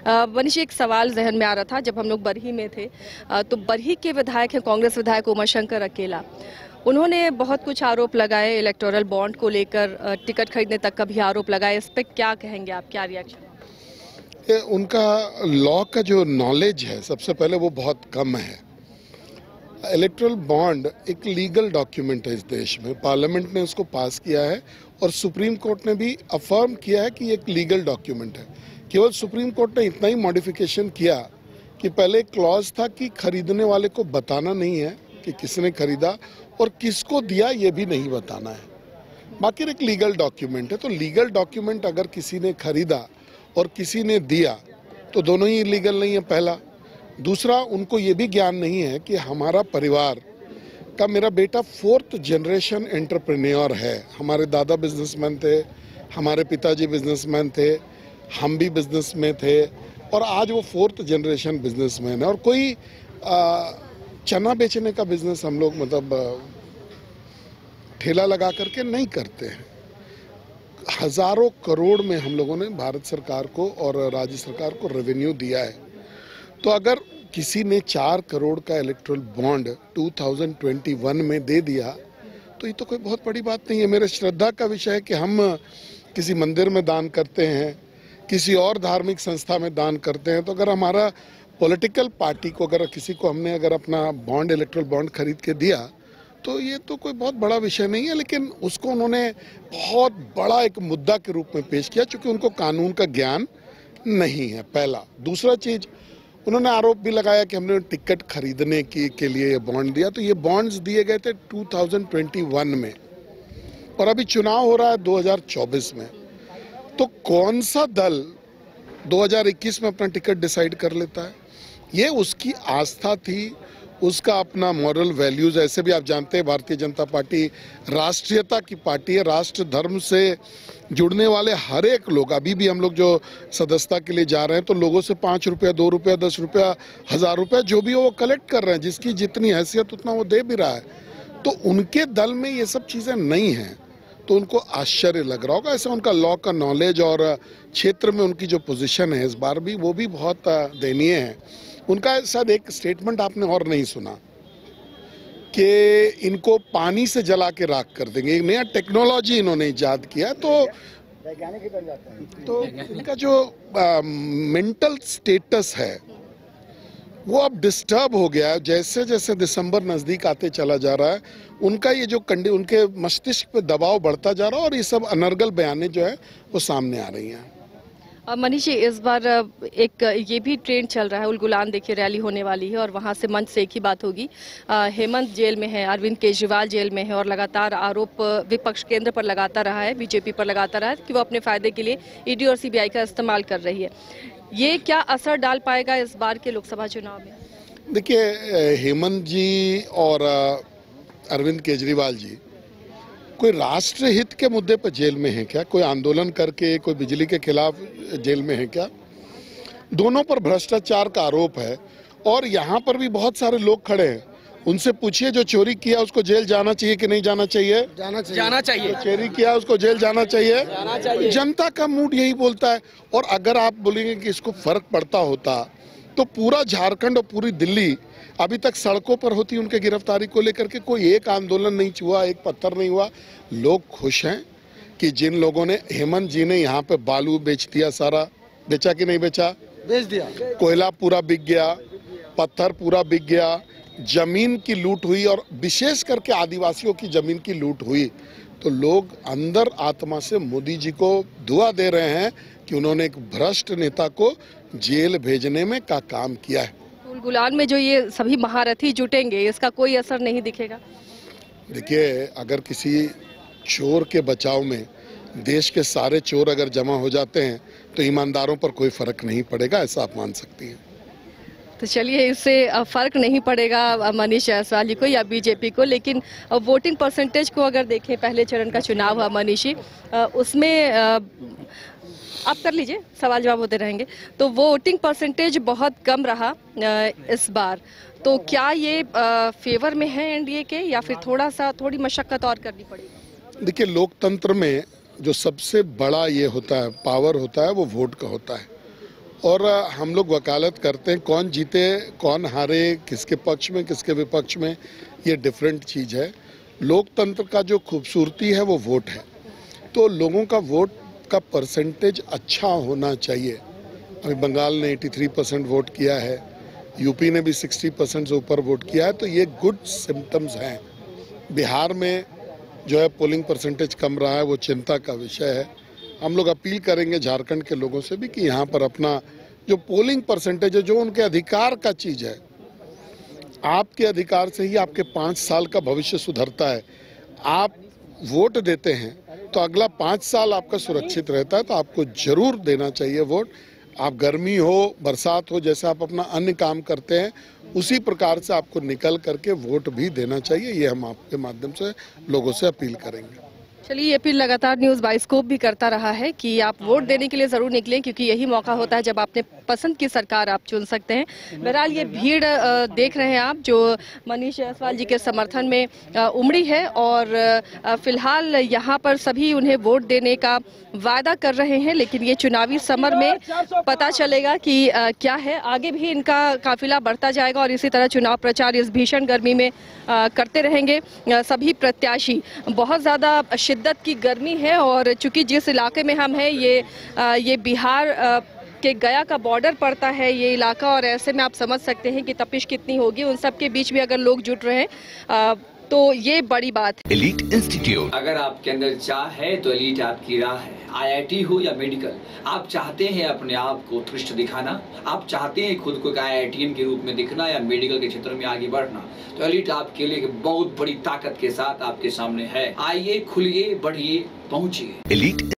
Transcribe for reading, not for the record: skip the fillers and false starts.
मनीष, एक सवाल जहन में आ रहा था जब हम लोग बरही में थे। तो बरही के विधायक हैं कांग्रेस विधायक उमाशंकर अकेला। उन्होंने बहुत कुछ आरोप लगाए इलेक्टोरल बॉन्ड को लेकर, टिकट खरीदने तक का भी आरोप लगाए। इस पे क्या कहेंगे आप, क्या रिएक्शन? उनका लॉ का जो नॉलेज है सबसे पहले वो बहुत कम है। इलेक्टोरल बॉन्ड एक लीगल डॉक्यूमेंट है इस देश में, पार्लियामेंट ने उसको पास किया है और सुप्रीम कोर्ट ने भी अफर्म किया है कि ये एक लीगल डॉक्यूमेंट है। केवल सुप्रीम कोर्ट ने इतना ही मॉडिफिकेशन किया कि पहले एक क्लॉज था कि खरीदने वाले को बताना नहीं है कि किसने खरीदा और किसको दिया ये भी नहीं बताना है। बाकी एक लीगल डॉक्यूमेंट है, तो लीगल डॉक्यूमेंट अगर किसी ने खरीदा और किसी ने दिया तो दोनों ही लीगल नहीं है, पहला। दूसरा, उनको ये भी ज्ञान नहीं है कि हमारा परिवार का, मेरा बेटा 4th जनरेशन एंटरप्रेन्योर है। हमारे दादा बिजनेसमैन थे, हमारे पिताजी बिजनेसमैन थे, हम भी बिजनेस में थे और आज वो 4th जनरेशन बिजनेसमैन है। और कोई चना बेचने का बिजनेस हम लोग मतलब ठेला लगा करके नहीं करते हैं। हजारों करोड़ में हम लोगों ने भारत सरकार को और राज्य सरकार को रेवेन्यू दिया है। तो अगर किसी ने 4 करोड़ का इलेक्टोरल बॉन्ड 2021 में दे दिया तो ये तो कोई बहुत बड़ी बात नहीं है। मेरे श्रद्धा का विषय है कि हम किसी मंदिर में दान करते हैं, किसी और धार्मिक संस्था में दान करते हैं, तो अगर हमारा पॉलिटिकल पार्टी को, अगर किसी को हमने अगर अपना बॉन्ड, इलेक्टोरल बॉन्ड खरीद के दिया तो ये तो कोई बहुत बड़ा विषय नहीं है। लेकिन उसको उन्होंने बहुत बड़ा एक मुद्दा के रूप में पेश किया क्योंकि उनको कानून का ज्ञान नहीं है, पहला। दूसरा चीज, उन्होंने आरोप भी लगाया कि हमने टिकट खरीदने के लिए ये बॉन्ड दिया। तो ये बॉन्ड्स दिए गए थे 2021 में और अभी चुनाव हो रहा है 2024 में। तो कौन सा दल 2021 में अपना टिकट डिसाइड कर लेता है? ये उसकी आस्था थी, उसका अपना मॉरल वैल्यूज। ऐसे भी आप जानते हैं भारतीय जनता पार्टी राष्ट्रीयता की पार्टी है। राष्ट्र धर्म से जुड़ने वाले हर एक लोग, अभी भी हम लोग जो सदस्यता के लिए जा रहे हैं तो लोगों से 5 रुपया, 2 रुपया, 10 रुपया, 1000 रुपया जो भी हो वो कलेक्ट कर रहे हैं। जिसकी जितनी हैसियत उतना वो दे भी रहा है। तो उनके दल में ये सब चीज़ें नहीं हैं तो उनको आश्चर्य लग रहा होगा। ऐसा उनका लॉ का नॉलेज और क्षेत्र में उनकी जो पोजीशन है इस बार भी, वो भी बहुत दयनीय है। उनका शायद एक स्टेटमेंट आपने और नहीं सुना कि इनको पानी से जला के राख कर देंगे। एक नया टेक्नोलॉजी इन्होंने इजाद किया। तो इनका जो मेंटल स्टेटस है वो अब डिस्टर्ब हो गया है। जैसे जैसे दिसंबर नज़दीक आते चला जा रहा है उनका ये जो उनके मस्तिष्क पे दबाव बढ़ता जा रहा है और ये सब अनर्गल बयानें जो है वो सामने आ रही हैं। मनीष जी, इस बार एक ये भी ट्रेंड चल रहा है, उलगुलान देखिए रैली होने वाली है और वहाँ से मंच से एक ही बात होगी। हेमंत जेल में है, अरविंद केजरीवाल जेल में है और लगातार आरोप विपक्ष केंद्र पर लगाता रहा है, बीजेपी पर लगाता रहा है कि वो अपने फायदे के लिए ईडी और सीबीआई का इस्तेमाल कर रही है। ये क्या असर डाल पाएगा इस बार के लोकसभा चुनाव में? देखिए, हेमंत जी और अरविंद केजरीवाल जी कोई राष्ट्रहित के मुद्दे पर जेल में है क्या? कोई आंदोलन करके, कोई बिजली के खिलाफ जेल में है क्या? दोनों पर भ्रष्टाचार का आरोप है और यहाँ पर भी बहुत सारे लोग खड़े हैं। उनसे पूछिए जो चोरी किया उसको जेल जाना चाहिए कि नहीं जाना चाहिए? जाना चाहिए। चोरी किया उसको जेल जाना चाहिए। जनता का मूड यही बोलता है। और अगर आप बोलेंगे कि इसको फर्क पड़ता होता तो पूरा झारखंड और पूरी दिल्ली अभी तक सड़कों पर होती उनके गिरफ्तारी को लेकर के। कोई एक आंदोलन नहीं हुआ, एक पत्थर नहीं हुआ। लोग खुश हैं कि जिन लोगों ने, हेमंत जी ने यहाँ पे बालू बेच दिया, सारा बेचा कि नहीं बेचा? बेच दिया। कोयला पूरा बिक गया, पत्थर पूरा बिक गया, जमीन की लूट हुई और विशेष करके आदिवासियों की जमीन की लूट हुई। तो लोग अंदर आत्मा से मोदी जी को दुआ दे रहे हैं कि उन्होंने एक भ्रष्ट नेता को जेल भेजने में का काम किया है। उलगुलान में जो ये सभी महारथी जुटेंगे, इसका कोई असर नहीं दिखेगा? देखिए, अगर किसी चोर के बचाव में देश के सारे चोर अगर जमा हो जाते हैं तो ईमानदारों पर कोई फर्क नहीं पड़ेगा, ऐसा आप मान सकती हैं। तो चलिए, इससे फर्क नहीं पड़ेगा मनीष जायसवाल जी को या बीजेपी को। लेकिन वोटिंग परसेंटेज को अगर देखें, पहले चरण का चुनाव हुआ मनीष जी, उसमें आप कर लीजिए, सवाल जवाब होते रहेंगे। तो वोटिंग परसेंटेज बहुत कम रहा इस बार। तो क्या ये फेवर में है एनडीए के या फिर थोड़ी मशक्कत और करनी पड़ेगी? देखिए, लोकतंत्र में जो सबसे बड़ा ये होता है, पावर होता है, वो वोट का होता है। और हम लोग वकालत करते हैं, कौन जीते कौन हारे, किसके पक्ष में किसके विपक्ष में, ये डिफरेंट चीज़ है। लोकतंत्र का जो खूबसूरती है वो वोट है, तो लोगों का वोट का परसेंटेज अच्छा होना चाहिए। अभी बंगाल ने 83% वोट किया है, यूपी ने भी 60% से ऊपर वोट किया है, तो ये गुड सिम्टम्स हैं। बिहार में जो है पोलिंग परसेंटेज कम रहा है, वो चिंता का विषय है। हम लोग अपील करेंगे झारखंड के लोगों से भी कि यहाँ पर अपना जो पोलिंग परसेंटेज है, जो उनके अधिकार का चीज़ है, आपके अधिकार से ही आपके 5 साल का भविष्य सुधरता है। आप वोट देते हैं तो अगला 5 साल आपका सुरक्षित रहता है, तो आपको जरूर देना चाहिए वोट। आप गर्मी हो, बरसात हो, जैसे आप अपना अन्य काम करते हैं उसी प्रकार से आपको निकल करके वोट भी देना चाहिए। ये हम आपके माध्यम से लोगों से अपील करेंगे। चलिए, ये अपील लगातार न्यूज़ बाइस्कोप भी करता रहा है कि आप वोट देने के लिए ज़रूर निकलें, क्योंकि यही मौका होता है जब आपने पसंद की सरकार आप चुन सकते हैं। बहरहाल ये भीड़ देख रहे हैं आप, जो मनीष जायसवाल जी के समर्थन में उमड़ी है, और फिलहाल यहाँ पर सभी उन्हें वोट देने का वादा कर रहे हैं। लेकिन ये चुनावी समर में पता चलेगा कि क्या है। आगे भी इनका काफिला बढ़ता जाएगा और इसी तरह चुनाव प्रचार इस भीषण गर्मी में करते रहेंगे सभी प्रत्याशी। बहुत ज़्यादा शिद्दत की गर्मी है, और चूंकि जिस इलाके में हम हैं ये बिहार के गया का बॉर्डर पड़ता है ये इलाका, और ऐसे में आप समझ सकते हैं कि तपिश कितनी होगी। उन सब के बीच में अगर लोग जुट रहे हैं तो ये बड़ी बात है। एलीट इंस्टीट्यूट, अगर आपके अंदर चाह है तो एलीट आपकी राह है। IIT हो या मेडिकल, आप चाहते हैं अपने आप को उत्कृष्ट दिखाना, आप चाहते हैं खुद को एक IITian के रूप में दिखना या मेडिकल के क्षेत्र में आगे बढ़ना, तो एलीट आपके लिए बहुत बड़ी ताकत के साथ आपके सामने है। आइए, खुलिए, बढ़िए, पहुंचिए। एलीट